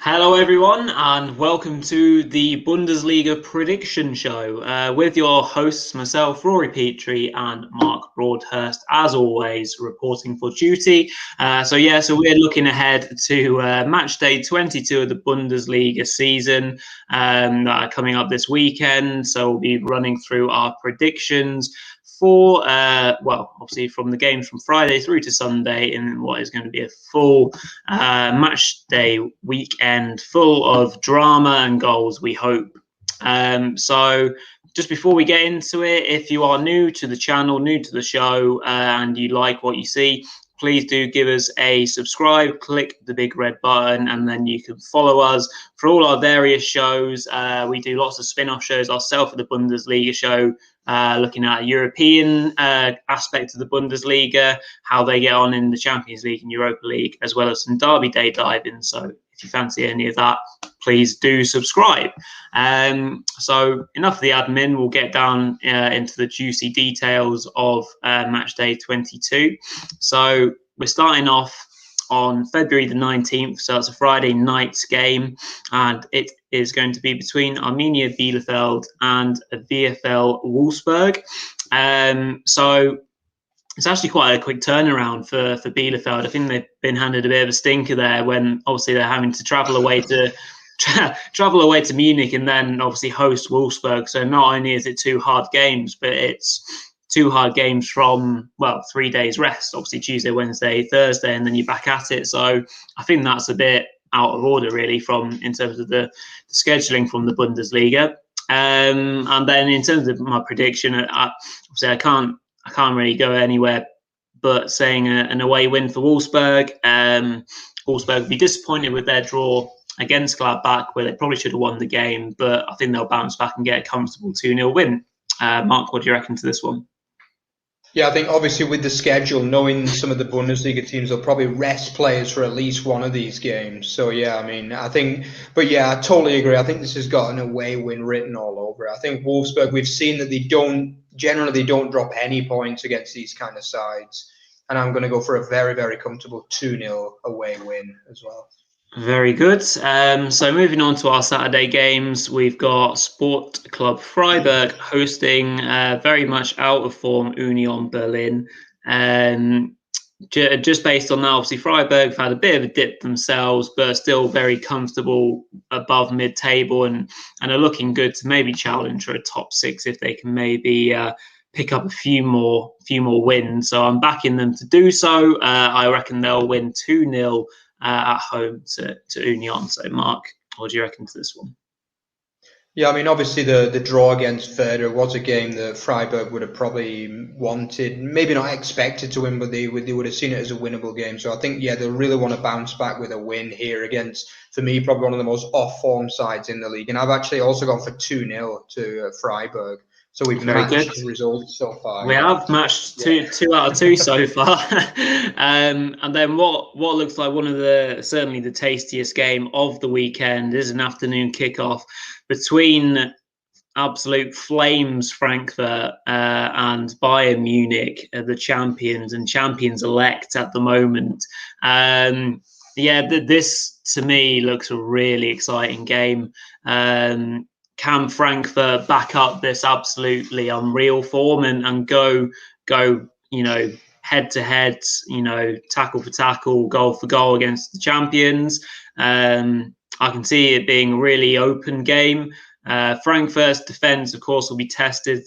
Hello, everyone, and welcome to the Bundesliga Prediction Show with your hosts, myself, Rory Petre, and Mark Broadhurst, as always, reporting for duty. So we're looking ahead to Matchday 22 of the Bundesliga season that are coming up this weekend. So we'll be running through our predictions for, obviously from the games from Friday through to Sunday in what is going to be a full match day weekend full of drama and goals, we hope. So just before we get into it, if you are new to the channel, new to the show, and you like what you see, please do give us a subscribe, click the big red button, and then you can follow us for all our various shows. We do lots of spin-off shows ourselves for the Bundesliga show, looking at European aspect of the Bundesliga, how they get on in the Champions League and Europa League, as well as some Derby Day diving. So if you fancy any of that, please do subscribe. So enough of the admin. We'll get down into the juicy details of Matchday 22. So we're starting off on February the 19th. So it's a Friday night game, and it is going to be between Arminia Bielefeld and VfL Wolfsburg. So it's actually quite a quick turnaround for Bielefeld. I think they've been handed a bit of a stinker there when obviously they're having to travel away to Munich and then obviously host Wolfsburg. So not only is it two hard games, but it's two hard games from 3 days rest, obviously Tuesday, Wednesday, Thursday, and then you're back at it. So I think that's a bit out of order really in terms of the scheduling from the Bundesliga. And then in terms of my prediction, obviously I can't really go anywhere but saying an away win for Wolfsburg. Wolfsburg will be disappointed with their draw against Gladbach, where they probably should have won the game, but I think they'll bounce back and get a comfortable 2-0 win. Mark, what do you reckon to this one? Yeah, I think obviously with the schedule, knowing some of the Bundesliga teams, they'll probably rest players for at least one of these games. So yeah, I totally agree. I think this has got an away win written all over it. I think Wolfsburg, we've seen that they don't drop any points against these kind of sides. And I'm going to go for a very, very comfortable 2-0 away win as well. Very good. So moving on to our Saturday games, we've got Sport Club Freiburg hosting very much out of form Union Berlin. Just based on that, obviously Freiburg have had a bit of a dip themselves, but still very comfortable above mid-table and are looking good to maybe challenge for a top six if they can maybe pick up a few more wins. So I'm backing them to do so. I reckon they'll win 2-0. At home to Union. So, Mark, what do you reckon to this one? Yeah, I mean, obviously the draw against Hertha was a game that Freiburg would have probably wanted, maybe not expected to win, but they would have seen it as a winnable game. So I think, yeah, they really want to bounce back with a win here against, for me, probably one of the most off-form sides in the league. And I've actually also gone for 2-0 to Freiburg. So we've matched results so far. We have matched two out of two so far. And then what looks like certainly the tastiest game of the weekend is an afternoon kickoff between absolute flames Frankfurt and Bayern Munich, the champions and champions-elect at the moment. This to me looks a really exciting game. Can Frankfurt back up this absolutely unreal form and go, head to head, tackle for tackle, goal for goal against the champions? I can see it being a really open game. Frankfurt's defence, of course, will be tested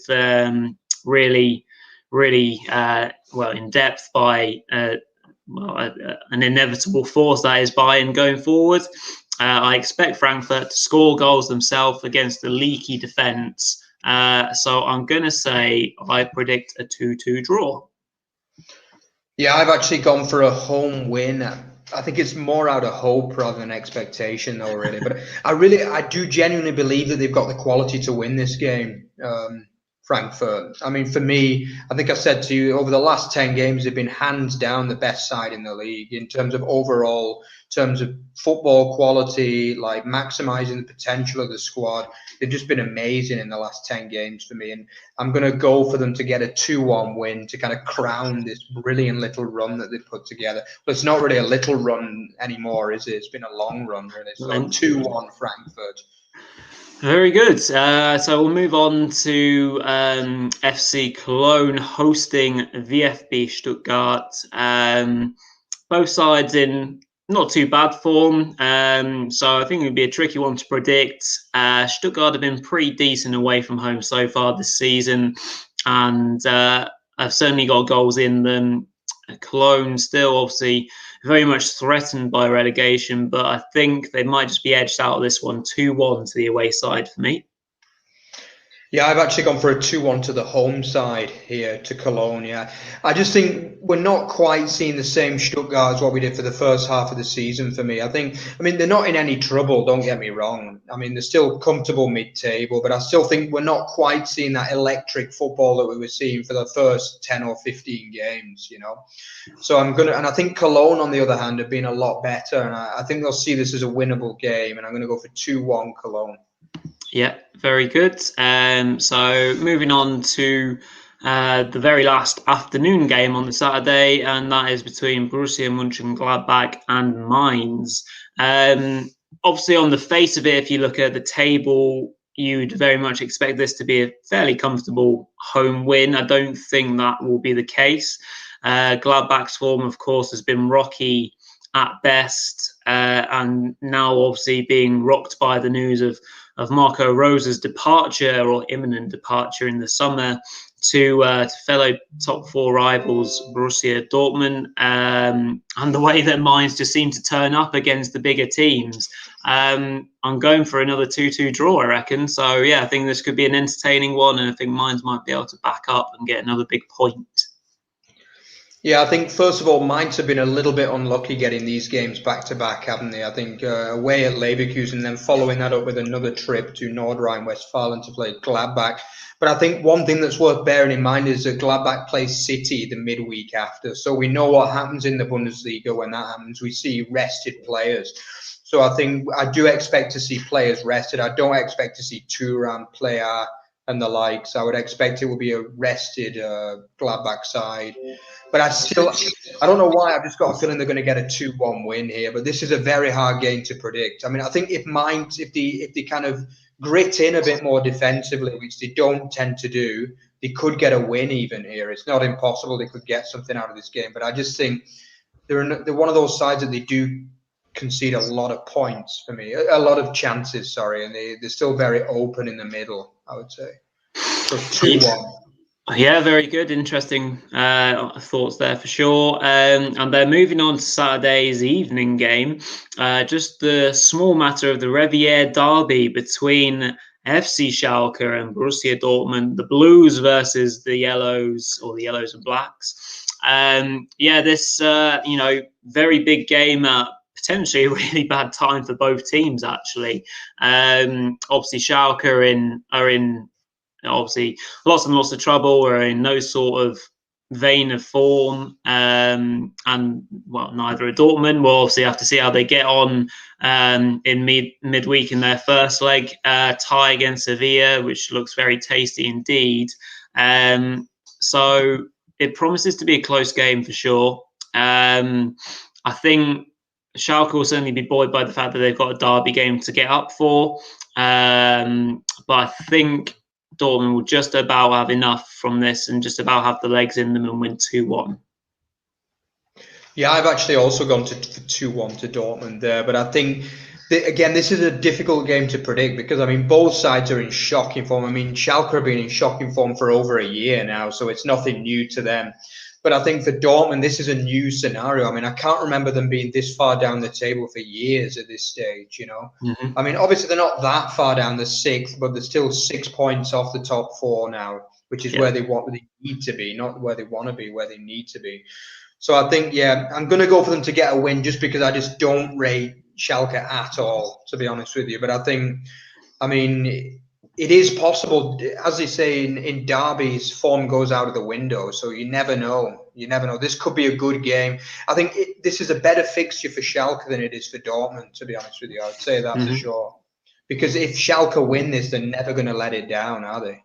really in depth by an inevitable force that is Bayern going forward. I expect Frankfurt to score goals themselves against a leaky defence. So I'm going to say I predict a 2-2 draw. Yeah, I've actually gone for a home win. I think it's more out of hope rather than expectation, though, really. But I do genuinely believe that they've got the quality to win this game. Frankfurt. I mean, for me, I think I said to you, over the last 10 games, they've been hands down the best side in the league in terms of overall, in terms of football quality, like maximising the potential of the squad. They've just been amazing in the last 10 games for me. And I'm going to go for them to get a 2-1 win to kind of crown this brilliant little run that they've put together. But it's not really a little run anymore, is it? It's been a long run, really. So 2-1 Frankfurt. Very good. So we'll move on to FC Cologne hosting VfB Stuttgart. Both sides in not too bad form. So I think it would be a tricky one to predict. Stuttgart have been pretty decent away from home so far this season, and have certainly got goals in them. Cologne still obviously very much threatened by relegation, but I think they might just be edged out of this one 2-1 to the away side for me. Yeah, I've actually gone for a 2-1 to the home side here, to Cologne, yeah. I just think we're not quite seeing the same Stuttgart as what we did for the first half of the season for me. I mean, they're not in any trouble, don't get me wrong. I mean, they're still comfortable mid-table, but I still think we're not quite seeing that electric football that we were seeing for the first 10 or 15 games, you know. So and I think Cologne, on the other hand, have been a lot better, and I think they'll see this as a winnable game, and I'm going to go for 2-1 Cologne. Yeah, very good. So moving on to the very last afternoon game on the Saturday, and that is between Borussia Mönchengladbach and Mainz. Obviously, on the face of it, if you look at the table, you'd very much expect this to be a fairly comfortable home win. I don't think that will be the case. Gladbach's form, of course, has been rocky at best, and now obviously being rocked by the news of Marco Rosa's departure or imminent departure in the summer to fellow top four rivals Borussia Dortmund, and the way that Mainz just seem to turn up against the bigger teams. I'm going for another 2-2 draw, I reckon. So yeah, I think this could be an entertaining one, and I think Mainz might be able to back up and get another big point. Yeah, I think, first of all, Mainz have been a little bit unlucky getting these games back-to-back, haven't they? I think away at Leverkusen, then following that up with another trip to North Rhine-Westphalia to play Gladbach. But I think one thing that's worth bearing in mind is that Gladbach plays City the midweek after. So we know what happens in the Bundesliga when that happens. We see rested players. So I think I do expect to see players rested. I don't expect to see Thuram, Player, and the likes. I would expect it will be a rested Gladbach side. But I don't know why, I've just got a feeling they're going to get a 2-1 win here. But this is a very hard game to predict. I mean, I think if they kind of grit in a bit more defensively, which they don't tend to do, they could get a win even here. It's not impossible they could get something out of this game. But I just think they're one of those sides that they do concede a lot of points for me, a lot of chances, sorry, and they're still very open in the middle, I would say. So 2-1. Yeah, very good. Interesting thoughts there for sure. And then moving on to Saturday's evening game, just the small matter of the Revier derby between FC Schalke and Borussia Dortmund, the Blues versus the Yellows, or the Yellows and Blacks. This very big game at potentially a really bad time for both teams, actually. Obviously, Schalke are in obviously lots and lots of trouble. We're in no sort of vein of form, and neither are Dortmund. We'll obviously have to see how they get on in midweek in their first leg tie against Sevilla, which looks very tasty indeed. So it promises to be a close game for sure. I think Schalke will certainly be buoyed by the fact that they've got a derby game to get up for, but I think Dortmund will just about have enough from this and just about have the legs in them and win 2-1. Yeah, I've actually also gone for 2-1 to Dortmund there, but I think, again, this is a difficult game to predict because, I mean, both sides are in shocking form. I mean, Schalke have been in shocking form for over a year now, so it's nothing new to them. But I think for Dortmund, this is a new scenario. I mean, I can't remember them being this far down the table for years at this stage, you know. Mm-hmm. I mean, obviously, they're not that far down the sixth, but they're still 6 points off the top four now, which is where they need to be, not where they want to be, where they need to be. So I think, I'm going to go for them to get a win just because I just don't rate Schalke at all, to be honest with you. But I think, I mean, it is possible, as they say in derbies, form goes out of the window. So you never know. You never know. This could be a good game. I think this is a better fixture for Schalke than it is for Dortmund, to be honest with you. I'd say that for sure. Because if Schalke win this, they're never going to let it down, are they?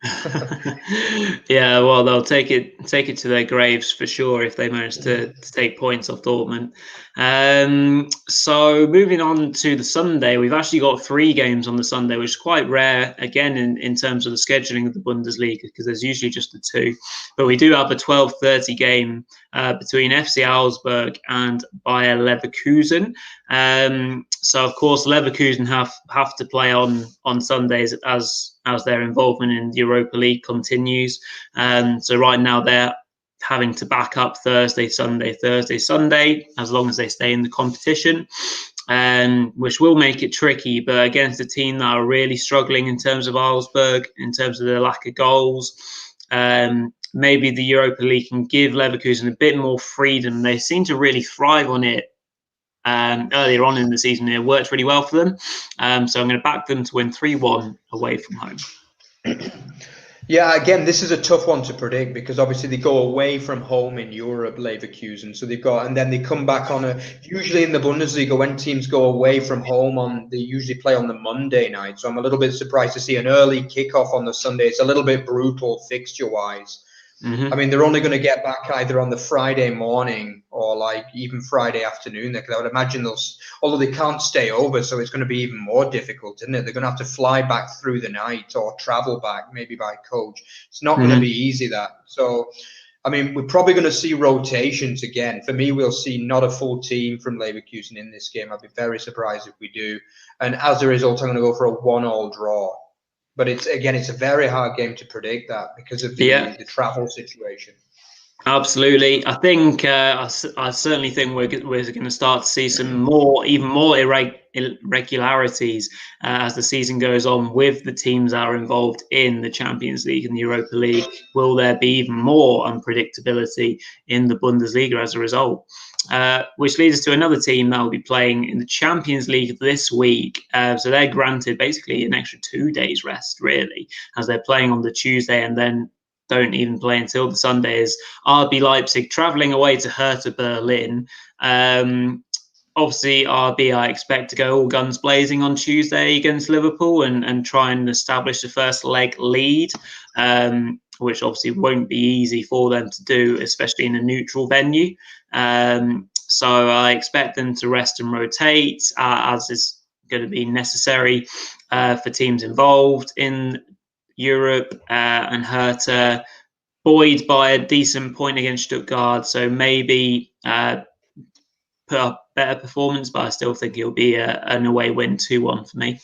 Yeah, well, they'll take it to their graves for sure if they manage to take points off Dortmund. So moving on to the Sunday, we've actually got 3 games on the Sunday, which is quite rare again in terms of the scheduling of the Bundesliga, because there's usually just the 2. But we do have a 12:30 game between FC Augsburg and Bayer Leverkusen. So of course Leverkusen have to play on Sundays as their involvement in the Europa League continues. So right now they're having to back up Thursday, Sunday, as long as they stay in the competition, which will make it tricky. But against a team that are really struggling in terms of Augsburg, in terms of their lack of goals, maybe the Europa League can give Leverkusen a bit more freedom. They seem to really thrive on it earlier on in the season. It worked really well for them. So I'm going to back them to win 3-1 away from home. Yeah, again, this is a tough one to predict because obviously they go away from home in Europe, Leverkusen. So and then they come back usually in the Bundesliga, when teams go away from home they usually play on the Monday night. So I'm a little bit surprised to see an early kickoff on the Sunday. It's a little bit brutal fixture-wise. I mean, they're only going to get back either on the Friday morning or like even Friday afternoon. Because I would imagine although they can't stay over, so it's going to be even more difficult, isn't it? They're going to have to fly back through the night or travel back, maybe by coach. It's not going to be easy, that. So, I mean, we're probably going to see rotations again. For me, we'll see not a full team from Leverkusen in this game. I'd be very surprised if we do. And as a result, I'm going to go for a 1-1 draw. But it's a very hard game to predict that because of the travel situation. Absolutely. I think I certainly think we're going to start to see some even more irregularities as the season goes on with the teams that are involved in the Champions League and the Europa League. Will there be even more unpredictability in the Bundesliga as a result? Which leads us to another team that will be playing in the Champions League this week. So they're granted basically an extra 2 days rest, really, as they're playing on the Tuesday and then don't even play until the Sunday. Is RB Leipzig travelling away to Hertha Berlin. Obviously, RB, I expect to go all guns blazing on Tuesday against Liverpool and try and establish the first leg lead, which obviously won't be easy for them to do, especially in a neutral venue. So I expect them to rest and rotate, as is going to be necessary for teams involved in Europe, and Hertha buoyed by a decent point against Stuttgart, so maybe put up better performance, but I still think it'll be an away win, 2-1 for me.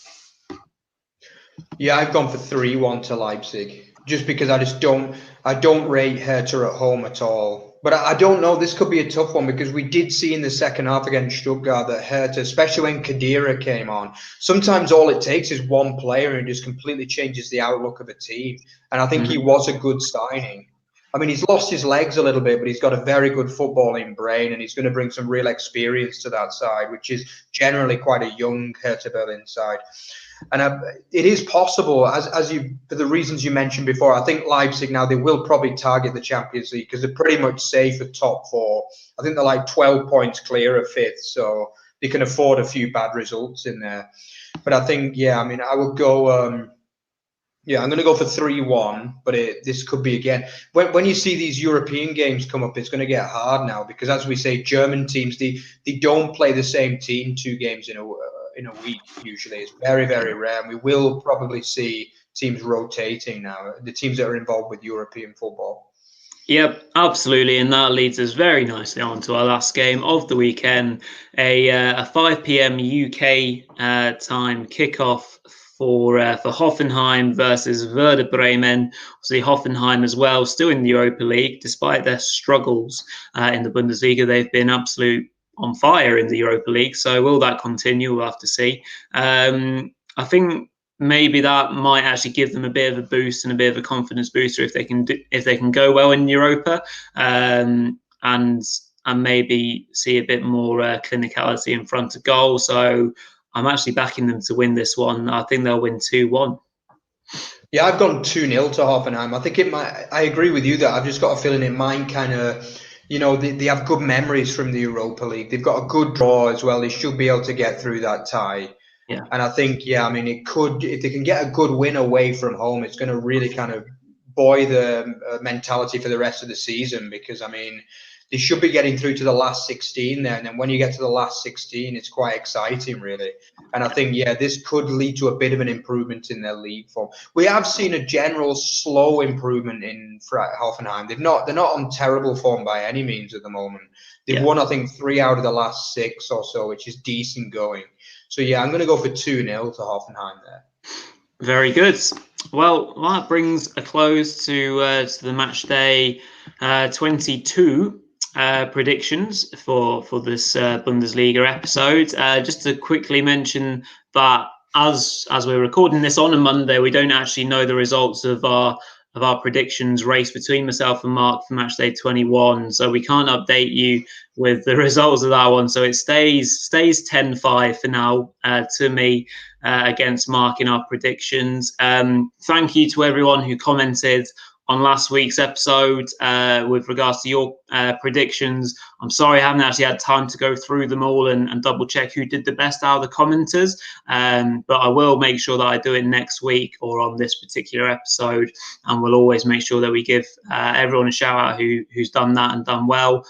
Yeah, I've gone for 3-1 to Leipzig, just because I don't rate Hertha at home at all. But I don't know, this could be a tough one because we did see in the second half against Stuttgart that Hertha, especially when Khedira came on, sometimes all it takes is one player and it just completely changes the outlook of a team. And I think he was a good signing. I mean, he's lost his legs a little bit, but he's got a very good footballing brain and he's going to bring some real experience to that side, which is generally quite a young Hertha Berlin side. And it is possible, for the reasons you mentioned before. I think Leipzig now, they will probably target the Champions League because they're pretty much safe at top 4. I think they're like 12 points clear of 5th, so they can afford a few bad results in there. But I think, I mean, I would go. I'm going to go for 3-1. But this could be again when you see these European games come up, it's going to get hard now because, as we say, German teams they don't play the same team 2 games in a week. Usually it's very, very rare, and we will probably see teams rotating now, the teams that are involved with European football. Yep, absolutely, and that leads us very nicely on to our last game of the weekend, a 5 p.m. UK time kickoff for Hoffenheim versus Werder Bremen. Obviously, Hoffenheim as well, still in the Europa League, despite their struggles in the Bundesliga. They've been absolute on fire in the Europa League. So will that continue? We'll have to see. I think maybe that might actually give them a bit of a boost and a bit of a confidence booster if they can go well in Europa, and maybe see a bit more clinicality in front of goal. So I'm actually backing them to win this one. I think they'll win 2-1. Yeah, I've gone 2-0 to Hoffenheim. I think it might. I agree with you that I've just got a feeling it might kind of, they have good memories from the Europa League. They've got a good draw as well. They should be able to get through that tie. Yeah. And I think, it could, if they can get a good win away from home, it's going to really kind of buoy the mentality for the rest of the season, because, they should be getting through to the last 16 there. And then when you get to the last 16, it's quite exciting, really. And I think, this could lead to a bit of an improvement in their league form. We have seen a general slow improvement in Hoffenheim. They're not on terrible form by any means at the moment. They've won, I think, 3 out of the last 6 or so, which is decent going. So, I'm going to go for 2-0 to Hoffenheim there. Very good. Well, that brings a close to the Matchday 22 predictions for this Bundesliga episode. Just to quickly mention that as we're recording this on a Monday, we don't actually know the results of our predictions race between myself and Mark for Matchday 21, so we can't update you with the results of that one. So it stays 10-5 for now to me against Mark in our predictions. Thank you to everyone who commented on last week's episode with regards to your predictions. I'm sorry I haven't actually had time to go through them all and double check who did the best out of the commenters, but I will make sure that I do it next week or on this particular episode, and we'll always make sure that we give everyone a shout out who's done that and done well.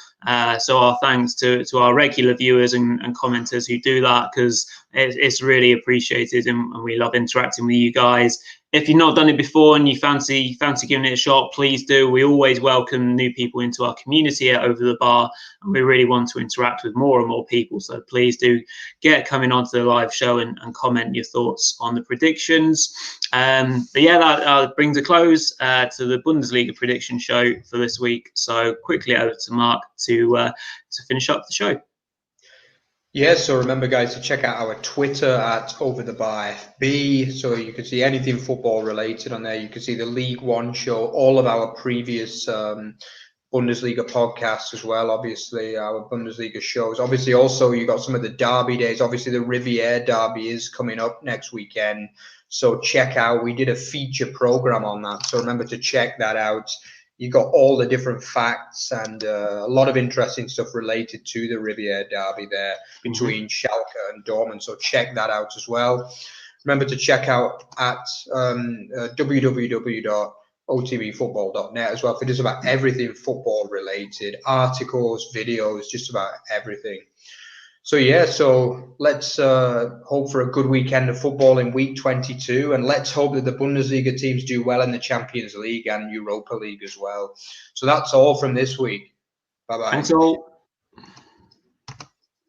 So our thanks to our regular viewers and commenters who do that, because it's really appreciated, and we love interacting with you guys. If you've not done it before and you fancy giving it a shot, please do. We always welcome new people into our community at Over the Bar, and we really want to interact with more and more people. So please do get coming onto the live show and comment your thoughts on the predictions. But that brings a close to the Bundesliga prediction show for this week. So quickly over to Mark to finish up the show. Yeah, so remember, guys, to check out our Twitter at OverTheBarFB, so you can see anything football related on there. You can see the League One show, all of our previous Bundesliga podcasts as well, obviously, our Bundesliga shows. Obviously, also, you got some of the derby days. Obviously, the Riviera derby is coming up next weekend, so check out. We did a feature program on that, so remember to check that out. You got all the different facts and a lot of interesting stuff related to the Riviera derby there between Schalke and Dortmund. So check that out as well. Remember to check out at www.otbfootball.net as well for just about everything football related, articles, videos, just about everything. So so let's hope for a good weekend of football in week 22, and let's hope that the Bundesliga teams do well in the Champions League and Europa League as well. So that's all from this week. Bye-bye. Thanks all.